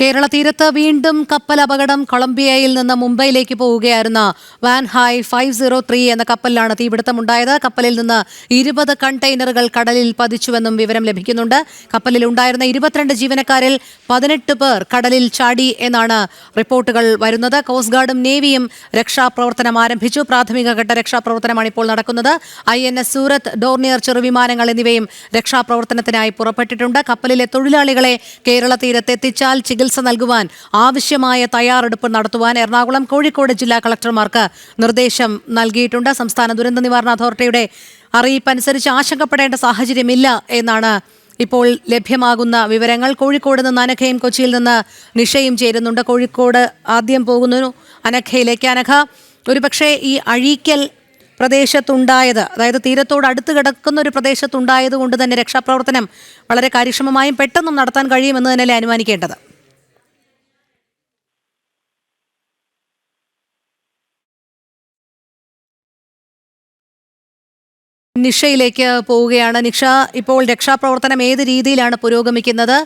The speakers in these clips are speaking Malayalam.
കേരള തീരത്ത് വീണ്ടും കപ്പൽ അപകടം. കൊളംബിയയിൽ നിന്ന് മുംബൈയിലേക്ക് പോവുകയായിരുന്ന വാൻഹായ് 503 എന്ന കപ്പലിലാണ് തീപിടുത്തമുണ്ടായത്. കപ്പലിൽ നിന്ന് 20 കണ്ടെയ്നറുകൾ കടലിൽ പതിച്ചുവെന്നും വിവരം ലഭിക്കുന്നുണ്ട്. കപ്പലിൽ ഉണ്ടായിരുന്ന 22 ജീവനക്കാരിൽ 18 പേർ കടലിൽ ചാടി എന്നാണ് റിപ്പോർട്ടുകൾ വരുന്നത്. കോസ്റ്റ് ഗാർഡും നേവിയും രക്ഷാപ്രവർത്തനം ആരംഭിച്ചു. പ്രാഥമിക ഘട്ട രക്ഷാപ്രവർത്തനമാണ് ഇപ്പോൾ നടക്കുന്നത്. INS സൂറത്ത്, ഡോർണിയർ ചെറുവിമാനങ്ങൾ എന്നിവയും രക്ഷാപ്രവർത്തനത്തിനായി പുറപ്പെട്ടിട്ടുണ്ട്. കപ്പലിലെ തൊഴിലാളികളെ കേരള തീരത്തെത്തിച്ചാൽ ചികിത്സ നൽകുവാൻ ആവശ്യമായ തയ്യാറെടുപ്പ് നടത്തുവാൻ എറണാകുളം, കോഴിക്കോട് ജില്ലാ കളക്ടർമാർക്ക് നിർദ്ദേശം നൽകിയിട്ടുണ്ട്. സംസ്ഥാന ദുരന്ത നിവാരണ അതോറിറ്റിയുടെ അറിയിപ്പനുസരിച്ച് ആശങ്കപ്പെടേണ്ട സാഹചര്യമില്ല എന്നാണ് ഇപ്പോൾ ലഭ്യമാകുന്ന വിവരങ്ങൾ. കോഴിക്കോട് നിന്ന് അനഘയും കൊച്ചിയിൽ നിന്ന് നിഷയും ചേരുന്നുണ്ട്. കോഴിക്കോട് ആദ്യം പോകുന്നു അനഘയിലേക്ക്. അനഘ, ഒരുപക്ഷെ ഈ അഴീക്കൽ പ്രദേശത്തുണ്ടായത്, അതായത് തീരത്തോട് അടുത്ത് കിടക്കുന്ന ഒരു പ്രദേശത്തുണ്ടായത് കൊണ്ട് തന്നെ രക്ഷാപ്രവർത്തനം വളരെ കാര്യക്ഷമമായും പെട്ടെന്നും നടത്താൻ കഴിയുമെന്ന് തന്നെയല്ലേ അനുമാനിക്കേണ്ടത്? നിഷയിലേക്ക് പോവുകയാണ്. നിഷ, ഇപ്പോൾ രക്ഷാപ്രവർത്തനം ഏത് രീതിയിലാണ് പുരോഗമിക്കുന്നത്?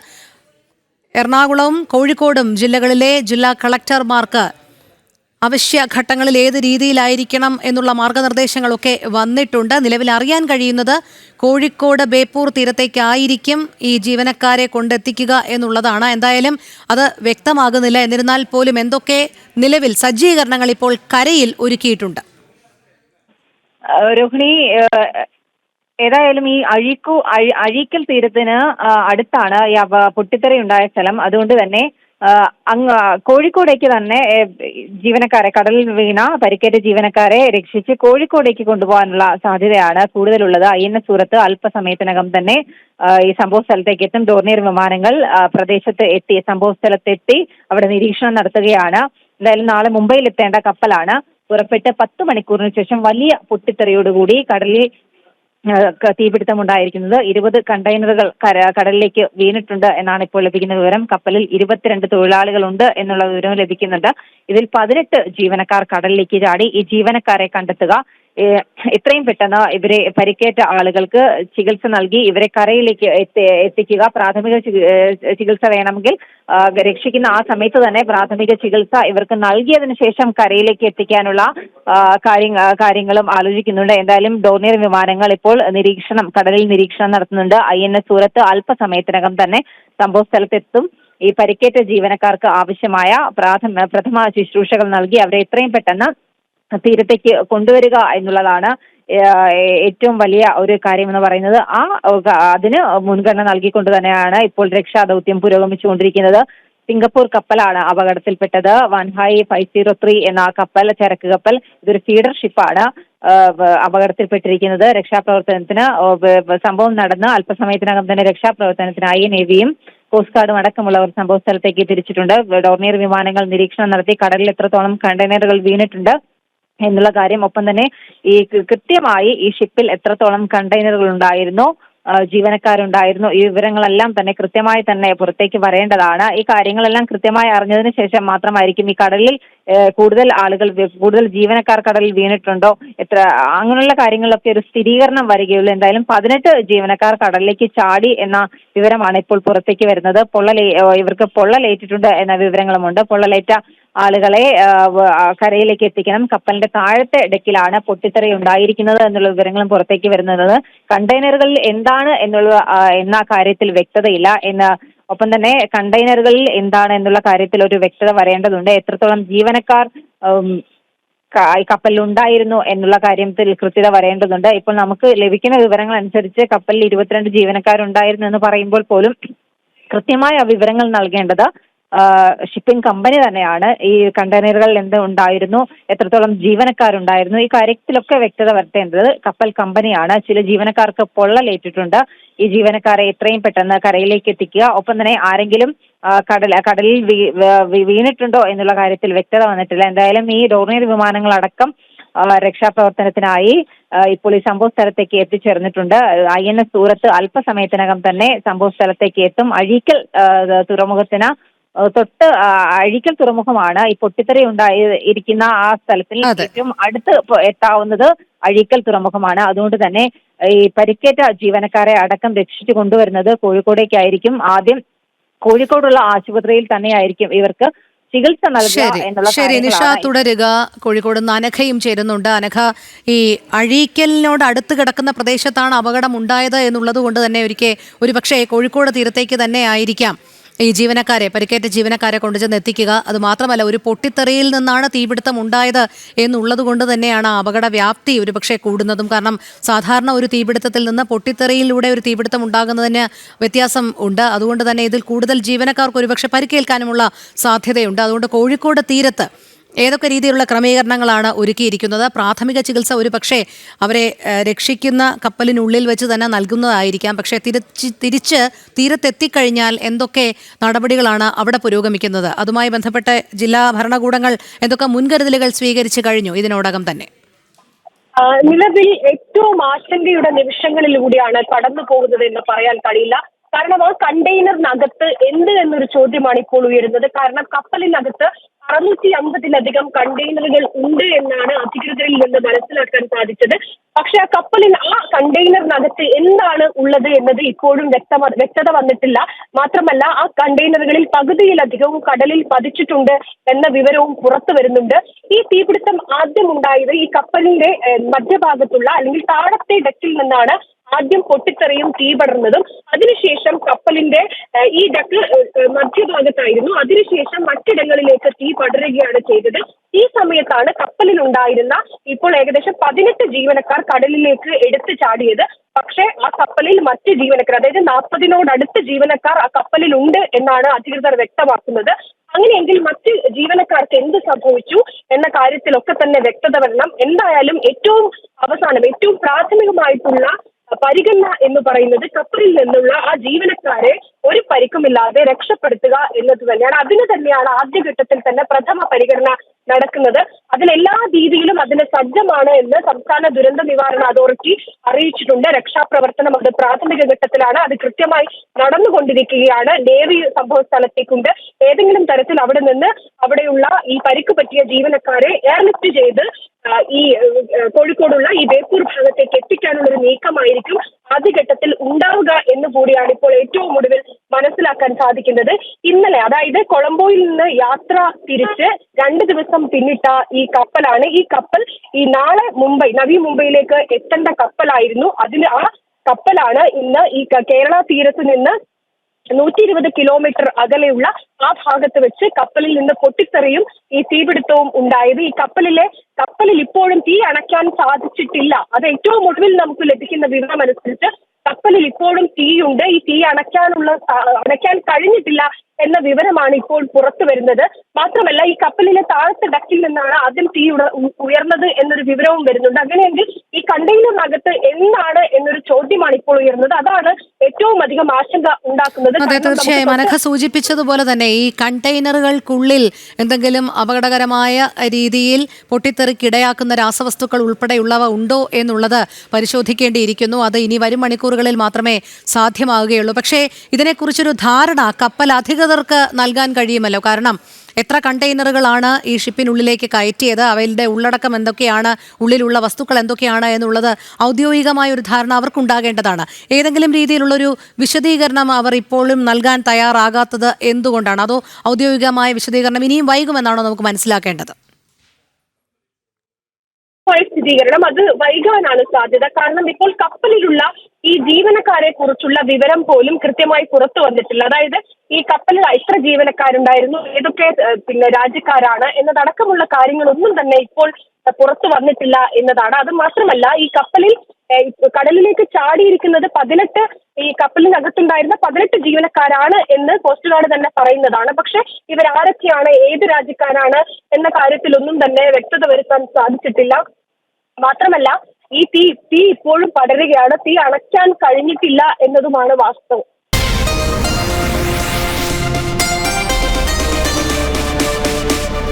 എറണാകുളവും കോഴിക്കോടും ജില്ലകളിലെ ജില്ലാ കളക്ടർമാർക്ക് അവശ്യ ഘട്ടങ്ങളിൽ ഏത് രീതിയിലായിരിക്കണം എന്നുള്ള മാർഗനിർദ്ദേശങ്ങളൊക്കെ വന്നിട്ടുണ്ട്. നിലവിൽ അറിയാൻ കഴിയുന്നത് കോഴിക്കോട് ബേപ്പൂർ തീരത്തേക്കായിരിക്കും ഈ ജീവനക്കാരെ കൊണ്ടെത്തിക്കുക എന്നുള്ളതാണ്. എന്തായാലും അത് വ്യക്തമാകുന്നില്ല. എന്നിരുന്നാൽ പോലും എന്തൊക്കെ നിലവിൽ സജ്ജീകരണങ്ങൾ ഇപ്പോൾ കരയിൽ ഒരുക്കിയിട്ടുണ്ട്? രോഹിണി, ഏതായാലും ഈ അഴീക്കൽ തീരത്തിന് അടുത്താണ് ഈ പൊട്ടിത്തെറിയുണ്ടായ സ്ഥലം. അതുകൊണ്ട് തന്നെ അങ്ങ് കോഴിക്കോടേക്ക് തന്നെ ജീവനക്കാരെ, കടലിൽ വീണ പരിക്കേറ്റ ജീവനക്കാരെ രക്ഷിച്ച് കോഴിക്കോടേക്ക് കൊണ്ടുപോകാനുള്ള സാധ്യതയാണ് കൂടുതലുള്ളത്. INS സൂറത്ത് അല്പസമയത്തിനകം തന്നെ ഈ സംഭവ സ്ഥലത്തേക്ക് എത്തും. ഡോർണിയർ വിമാനങ്ങൾ പ്രദേശത്ത് എത്തി, സംഭവ സ്ഥലത്തെത്തി അവിടെ നിരീക്ഷണം നടത്തുകയാണ്. എന്തായാലും നാളെ മുംബൈയിൽ എത്തേണ്ട കപ്പലാണ് പുറപ്പെട്ട് 10 മണിക്കൂറിന് ശേഷം വലിയ പൊട്ടിത്തെറിയോടുകൂടി കടലിൽ തീപിടുത്തമുണ്ടായിരിക്കുന്നത്. 20 കണ്ടെയ്നറുകൾ കടലിലേക്ക് വീണിട്ടുണ്ട് എന്നാണ് ഇപ്പോൾ ലഭിക്കുന്ന വിവരം. കപ്പലിൽ 22 തൊഴിലാളികളുണ്ട് എന്നുള്ള വിവരം ലഭിക്കുന്നുണ്ട്. ഇതിൽ 18 ജീവനക്കാർ കടലിലേക്ക് ചാടി. ഈ ജീവനക്കാരെ കണ്ടെത്തുക, എത്രയും പെട്ടെന്ന് ഇവരെ പരിക്കേറ്റ ആളുകൾക്ക് ചികിത്സ നൽകി ഇവരെ കരയിലേക്ക് എത്തിക്കുക. പ്രാഥമിക ചികിത്സ വേണമെങ്കിൽ രക്ഷിക്കുന്ന ആ സമയത്ത് തന്നെ പ്രാഥമിക ചികിത്സ ഇവർക്ക് നൽകിയതിനു ശേഷം കരയിലേക്ക് എത്തിക്കാനുള്ള കാര്യങ്ങളും ആലോചിക്കുന്നുണ്ട്. എന്തായാലും ഡോർണിയർ വിമാനങ്ങൾ ഇപ്പോൾ കടലിൽ നിരീക്ഷണം നടത്തുന്നുണ്ട്. INS സൂറത്ത് അല്പസമയത്തിനകം തന്നെ സംഭവ സ്ഥലത്തെത്തും. ഈ പരിക്കേറ്റ ജീവനക്കാർക്ക് ആവശ്യമായ പ്രഥമ ശുശ്രൂഷകൾ നൽകി അവരെ എത്രയും പെട്ടെന്ന് തീരത്തേക്ക് കൊണ്ടുവരിക എന്നുള്ളതാണ് ഏറ്റവും വലിയ ഒരു കാര്യം എന്ന് പറയുന്നത്. അതിന് മുൻഗണന നൽകിക്കൊണ്ട് തന്നെയാണ് ഇപ്പോൾ രക്ഷാദൗത്യം പുരോഗമിച്ചുകൊണ്ടിരിക്കുന്നത്. സിംഗപ്പൂർ കപ്പലാണ് അപകടത്തിൽപ്പെട്ടത്. വാൻഹായ് 503 എന്ന കപ്പൽ, ചരക്ക് കപ്പൽ, ഇതൊരു ഫീഡർ ഷിപ്പാണ് അപകടത്തിൽപ്പെട്ടിരിക്കുന്നത്. രക്ഷാപ്രവർത്തനത്തിന് സംഭവം നടന്ന് അല്പസമയത്തിനകം തന്നെ രക്ഷാപ്രവർത്തനത്തിനായി നേവിയും കോസ്റ്റ് ഗാർഡും അടക്കമുള്ളവർ സംഭവ സ്ഥലത്തേക്ക് തിരിച്ചിട്ടുണ്ട്. ഡോർണിയർ വിമാനങ്ങൾ നിരീക്ഷണം നടത്തി കടലിൽ എത്രത്തോളം കണ്ടെയ്നറുകൾ വീണിട്ടുണ്ട് എന്നുള്ള കാര്യം, ഒപ്പം തന്നെ ഈ കൃത്യമായി ഈ ഷിപ്പിൽ എത്രത്തോളം കണ്ടെയ്നറുകൾ ഉണ്ടായിരുന്നു, ജീവനക്കാരുണ്ടായിരുന്നു, ഈ വിവരങ്ങളെല്ലാം തന്നെ കൃത്യമായി തന്നെ പുറത്തേക്ക് വരേണ്ടതാണ്. ഈ കാര്യങ്ങളെല്ലാം കൃത്യമായി അറിഞ്ഞതിന് ശേഷം മാത്രമായിരിക്കും ഈ കടലിൽ കൂടുതൽ ജീവനക്കാർ കടലിൽ വീണിട്ടുണ്ടോ, അങ്ങനെയുള്ള കാര്യങ്ങളിലൊക്കെ ഒരു സ്ഥിരീകരണം വരികയുള്ളൂ. എന്തായാലും 18 ജീവനക്കാർ കടലിലേക്ക് ചാടി എന്ന വിവരമാണ് ഇപ്പോൾ പുറത്തേക്ക് വരുന്നത്. ഇവർക്ക് പൊള്ളലേറ്റിട്ടുണ്ട് എന്ന വിവരങ്ങളുമുണ്ട്. പൊള്ളലേറ്റ ആളുകളെ കരയിലേക്ക് എത്തിക്കണം. കപ്പലിന്റെ താഴത്തെ ഡെക്കിലാണ് പൊട്ടിത്തെറി ഉണ്ടായിരിക്കുന്നത് എന്നുള്ള വിവരങ്ങളും പുറത്തേക്ക് വരുന്നത്. കണ്ടെയ്നറുകളിൽ എന്താണ് എന്ന കാര്യത്തിൽ വ്യക്തതയില്ല ഒപ്പം തന്നെ കണ്ടെയ്നറുകളിൽ എന്താണ് എന്നുള്ള കാര്യത്തിൽ ഒരു വ്യക്തത വരേണ്ടതുണ്ട്. എത്രത്തോളം ജീവനക്കാർ കപ്പലിൽ ഉണ്ടായിരുന്നു എന്നുള്ള കാര്യത്തിൽ കൃത്യത വരേണ്ടതുണ്ട്. ഇപ്പോൾ നമുക്ക് ലഭിക്കുന്ന വിവരങ്ങൾ അനുസരിച്ച് കപ്പലിൽ 22 ജീവനക്കാരുണ്ടായിരുന്നു എന്ന് പറയുമ്പോൾ പോലും കൃത്യമായ വിവരങ്ങൾ നൽകേണ്ടത് ഷിപ്പിംഗ് കമ്പനി തന്നെയാണ്. ഈ കണ്ടെയ്നറുകളിൽ എന്ത് ഉണ്ടായിരുന്നു, എത്രത്തോളം ജീവനക്കാരുണ്ടായിരുന്നു, ഈ കാര്യത്തിലൊക്കെ വ്യക്തത വരുത്തേണ്ടത് കപ്പൽ കമ്പനിയാണ്. ചില ജീവനക്കാർക്ക് പൊള്ളലേറ്റിട്ടുണ്ട്. ഈ ജീവനക്കാരെ എത്രയും പെട്ടെന്ന് കരയിലേക്ക് എത്തിക്കുക. ഒപ്പം തന്നെ ആരെങ്കിലും കടലിൽ വീണിട്ടുണ്ടോ എന്നുള്ള കാര്യത്തിൽ വ്യക്തത വന്നിട്ടില്ല. എന്തായാലും ഈ ഡോർണിയർ വിമാനങ്ങളടക്കം രക്ഷാപ്രവർത്തനത്തിനായി ഇപ്പോൾ ഈ സംഭവ സ്ഥലത്തേക്ക് എത്തിച്ചേർന്നിട്ടുണ്ട്. INS സൂറത്ത് അല്പസമയത്തിനകം തന്നെ സംഭവ സ്ഥലത്തേക്ക് എത്തും. അഴീക്കൽ തുറമുഖത്തിന് തൊട്ട് അഴീക്കൽ തുറമുഖമാണ് ഈ പൊട്ടിത്തെറി ഇരിക്കുന്ന ആ സ്ഥലത്തിൽ ഏറ്റവും അടുത്ത് എത്താവുന്നത് അഴീക്കൽ തുറമുഖമാണ്. അതുകൊണ്ട് തന്നെ ഈ പരിക്കേറ്റ ജീവനക്കാരെ അടക്കം രക്ഷിച്ചു കൊണ്ടുവരുന്നത് കോഴിക്കോടേക്കായിരിക്കും. ആദ്യം കോഴിക്കോടുള്ള ആശുപത്രിയിൽ തന്നെയായിരിക്കും ഇവർക്ക് ചികിത്സ നൽകുക എന്നുള്ള ശരി നിഷ തുടരുക. കോഴിക്കോട് നിന്ന് അനഘയും ചേരുന്നുണ്ട്. അനഘ, ഈ അഴീക്കലിനോട് അടുത്ത് കിടക്കുന്ന പ്രദേശത്താണ് അപകടം ഉണ്ടായത് എന്നുള്ളത് കൊണ്ട് തന്നെ ഒരുപക്ഷെ കോഴിക്കോട് തീരത്തേക്ക് തന്നെ ആയിരിക്കാം ഈ പരിക്കേറ്റ ജീവനക്കാരെ കൊണ്ടുചെന്ന് എത്തിക്കുക. അത് മാത്രമല്ല, ഒരു പൊട്ടിത്തെറിയിൽ നിന്നാണ് തീപിടുത്തം ഉണ്ടായത് എന്നുള്ളത് കൊണ്ട് തന്നെയാണ് അപകട വ്യാപ്തി ഒരുപക്ഷെ കൂടുന്നതും. കാരണം സാധാരണ ഒരു തീപിടുത്തത്തിൽ നിന്ന് പൊട്ടിത്തെറിയിലൂടെ ഒരു തീപിടുത്തം ഉണ്ടാകുന്നതിന് വ്യത്യാസം ഉണ്ട്. അതുകൊണ്ട് തന്നെ ഇതിൽ കൂടുതൽ ജീവനക്കാർക്ക് ഒരുപക്ഷെ പരിക്കേൽക്കാനുമുള്ള സാധ്യതയുണ്ട്. അതുകൊണ്ട് കോഴിക്കോട് തീരത്ത് ഏതൊക്കെ രീതിയിലുള്ള ക്രമീകരണങ്ങളാണ് ഒരുക്കിയിരിക്കുന്നത്? പ്രാഥമിക ചികിത്സ ഒരുപക്ഷെ അവരെ രക്ഷിക്കുന്ന കപ്പലിനുള്ളിൽ വെച്ച് തന്നെ നൽകുന്നതായിരിക്കാം. പക്ഷേ തിരിച്ച് തീരത്തെത്തിക്കഴിഞ്ഞാൽ എന്തൊക്കെ നടപടികളാണ് അവിടെ പുരോഗമിക്കുന്നത്? അതുമായി ബന്ധപ്പെട്ട് ജില്ലാ ഭരണകൂടങ്ങൾ എന്തൊക്കെ മുൻകരുതലുകൾ സ്വീകരിച്ചു കഴിഞ്ഞു ഇതിനോടകം തന്നെ? നിലവിൽ ഏറ്റവും ആശങ്കയുടെ നിമിഷങ്ങളിലൂടെയാണ് കടന്നു പോകുന്നത് എന്ന് പറയാൻ കഴിയില്ല. കാരണം ആ കണ്ടെയ്നറിനകത്ത് എന്ത് എന്നൊരു ചോദ്യമാണ് ഇപ്പോൾ ഉയരുന്നത്. കാരണം കപ്പലിനകത്ത് 650-ലധികം കണ്ടെയ്നറുകൾ ഉണ്ട് എന്നാണ് അധികൃതരിൽ നിന്ന് മനസ്സിലാക്കാൻ സാധിച്ചത്. പക്ഷെ ആ കണ്ടെയ്നറിനകത്ത് എന്താണ് ഉള്ളത് എന്നത് ഇപ്പോഴും വ്യക്തത വന്നിട്ടില്ല. മാത്രമല്ല, ആ കണ്ടെയ്നറുകളിൽ പകുതിയിലധികവും കടലിൽ പതിച്ചിട്ടുണ്ട് എന്ന വിവരവും പുറത്തു വരുന്നുണ്ട്. ഈ തീപിടുത്തം ആദ്യം ഉണ്ടായത് ഈ കപ്പലിന്റെ മധ്യഭാഗത്തുള്ള അല്ലെങ്കിൽ താഴത്തെ ഡെക്കിൽ നിന്നാണ് ആദ്യം പൊട്ടിത്തെറിയും തീ പടർന്നതും. അതിനുശേഷം കപ്പലിന്റെ ഈ ഡെക്ക് മധ്യഭാഗത്തായിരുന്നു. അതിനുശേഷം മറ്റിടങ്ങളിലേക്ക് തീ പടരുകയാണ് ചെയ്തത്. ഈ സമയത്താണ് കപ്പലിൽ ഉണ്ടായിരുന്ന ഇപ്പോൾ ഏകദേശം 18 ജീവനക്കാർ കടലിലേക്ക് എടുത്തു ചാടിയത്. പക്ഷേ ആ കപ്പലിൽ മറ്റ് ജീവനക്കാർ, അതായത് 40-നോടടുത്ത് ജീവനക്കാർ ആ കപ്പലിൽ ഉണ്ട് എന്നാണ് അധികൃതർ വ്യക്തമാക്കുന്നത്. അങ്ങനെയെങ്കിൽ മറ്റ് ജീവനക്കാർക്ക് എന്ത് സംഭവിച്ചു എന്ന കാര്യത്തിലൊക്കെ തന്നെ വ്യക്തത വരണം. എന്തായാലും ഏറ്റവും പ്രാഥമികമായിട്ടുള്ള പരിഗണന എന്ന് പറയുന്നത് കപ്പലിൽ നിന്നുള്ള ആ ജീവനക്കാരെ ഒരു പരിക്കുമില്ലാതെ രക്ഷപ്പെടുത്തുക എന്നത് തന്നെയാണ്. അതിന് തന്നെയാണ് ആദ്യഘട്ടത്തിൽ തന്നെ പ്രഥമ പരിഗണന നടക്കുന്നത്. അതിലെല്ലാ രീതിയിലും അതിന് സജ്ജമാണ് എന്ന് സംസ്ഥാന ദുരന്ത നിവാരണ അതോറിറ്റി അറിയിച്ചിട്ടുണ്ട്. രക്ഷാപ്രവർത്തനം അത് പ്രാഥമിക ഘട്ടത്തിലാണ്. അത് കൃത്യമായി നടന്നുകൊണ്ടിരിക്കുകയാണ്. നേവി സംഭവ സ്ഥലത്തേക്കുണ്ട്. ഏതെങ്കിലും തരത്തിൽ അവിടെയുള്ള ഈ പരിക്ക് പറ്റിയ ജീവനക്കാരെ എയർലിഫ്റ്റ് ചെയ്ത് ഈ കോഴിക്കോടുള്ള ഈ ബേപ്പൂർ ഭാഗത്തേക്ക് എത്തിക്കാനുള്ള ഒരു നീക്കമായിരിക്കും ആദ്യഘട്ടത്തിൽ ഉണ്ടാവുക എന്ന് കൂടിയാണ് ഇപ്പോൾ ഏറ്റവും ഒടുവിൽ മനസ്സിലാക്കാൻ സാധിക്കുന്നത്. ഇന്നലെ, അതായത് കൊളംബോയിൽ നിന്ന് യാത്ര തിരിച്ച് 2 ദിവസം പിന്നിട്ട ഈ കപ്പലാണ്. ഈ കപ്പൽ നാളെ നവി മുംബൈയിലേക്ക് എത്തേണ്ട കപ്പലായിരുന്നു. ആ കപ്പലാണ് ഇന്ന് ഈ കേരള തീരത്ത് നിന്ന് 120 കിലോമീറ്റർ അകലെയുള്ള ആ ഭാഗത്ത് വെച്ച് കപ്പലിൽ നിന്ന് പൊട്ടിത്തെറിയും ഈ തീപിടുത്തവും ഉണ്ടായത്. ഈ കപ്പലിൽ ഇപ്പോഴും തീ അണയ്ക്കാൻ സാധിച്ചിട്ടില്ല. അത് ഏറ്റവും ഒടുവിൽ നമുക്ക് ലഭിക്കുന്ന വിവരം അനുസരിച്ച് കപ്പലിൽ ഇപ്പോഴും തീയുണ്ട്. ഈ തീ അണയ്ക്കാൻ കഴിഞ്ഞിട്ടില്ല എന്ന വിവരമാണ് ഇപ്പോൾ പുറത്തു വരുന്നത്. മാത്രമല്ല, ഈ കപ്പലിലെ താഴത്തെ ഡക്കിൽ നിന്നാണ് ആദ്യം തീ ഉയർന്നത് എന്നൊരു വിവരവും വരുന്നുണ്ട്. അങ്ങനെയെങ്കിൽ ഈ കണ്ടെയ്നറിനകത്ത് എന്താണ് എന്നൊരു ചോദ്യമാണ് ഇപ്പോൾ ഉയർന്നത്. അതാണ് ഏറ്റവും അധികം ആശങ്ക ഉണ്ടാക്കുന്നത്. അതെ, തീർച്ചയായും അനഘ സൂചിപ്പിച്ചതുപോലെ തന്നെ ഈ കണ്ടെയ്നറുകൾക്കുള്ളിൽ എന്തെങ്കിലും അപകടകരമായ രീതിയിൽ പൊട്ടിത്തെറിക്കിടയാക്കുന്ന രാസവസ്തുക്കൾ ഉൾപ്പെടെയുള്ളവ ഉണ്ടോ എന്നുള്ളത് പരിശോധിക്കേണ്ടിയിരിക്കുന്നു. അത് ഇനി വരും മണിക്കൂറുകളിൽ മാത്രമേ സാധ്യമാവുകയുള്ളൂ. പക്ഷേ ഇതിനെക്കുറിച്ചൊരു ധാരണ കപ്പൽ അധികൃതർക്ക് നൽകാൻ കഴിയുമല്ലോ. കാരണം എത്ര കണ്ടെയ്നറുകളാണ് ഈ ഷിപ്പിനുള്ളിലേക്ക് കയറ്റിയത്, അവയുടെ ഉള്ളടക്കം എന്തൊക്കെയാണ്, ഉള്ളിലുള്ള വസ്തുക്കൾ എന്തൊക്കെയാണ് എന്നുള്ളത് ഔദ്യോഗികമായ ഒരു ധാരണ അവർക്കുണ്ടാകേണ്ടതാണ്. ഏതെങ്കിലും രീതിയിലുള്ളൊരു വിശദീകരണം അവർ ഇപ്പോഴും നൽകാൻ തയ്യാറാകാത്തത് എന്തുകൊണ്ടാണ്? അതോ ഔദ്യോഗികമായ വിശദീകരണം ഇനിയും വൈകുമെന്നാണോ നമുക്ക് മനസ്സിലാക്കേണ്ടത്? സ്ഥിരീകരണം അത് വൈകാനാണ് സാധ്യത. കാരണം ഇപ്പോൾ കപ്പലിലുള്ള ഈ ജീവനക്കാരെ കുറിച്ചുള്ള വിവരം പോലും കൃത്യമായി പുറത്തു വന്നിട്ടില്ല. അതായത് ഈ കപ്പലിൽ എത്ര ജീവനക്കാരുണ്ടായിരുന്നു, ഏതൊക്കെ രാജ്യക്കാരാണ് എന്നതടക്കമുള്ള കാര്യങ്ങളൊന്നും തന്നെ ഇപ്പോൾ പുറത്തു വന്നിട്ടില്ല എന്നതാണ്. അത് മാത്രമല്ല, ഈ കപ്പലിൽ കടലിലേക്ക് ചാടിയിരിക്കുന്നത് 18 ഈ കപ്പലിനകത്തുണ്ടായിരുന്ന 18 ജീവനക്കാരാണ് എന്ന് കോസ്റ്റ് ഗാർഡ് തന്നെ പറയുന്നതാണ്. പക്ഷെ ഇവരാരൊക്കെയാണ്, ഏത് രാജ്യക്കാരാണ് എന്ന കാര്യത്തിലൊന്നും തന്നെ വ്യക്തത വരുത്താൻ സാധിച്ചിട്ടില്ല. മാത്രമല്ല, ഈ തീ ഇപ്പോഴും പടരുകയാണ്. തീ അണയ്ക്കാൻ കഴിഞ്ഞിട്ടില്ല എന്നതുമാണ് വാസ്തവം.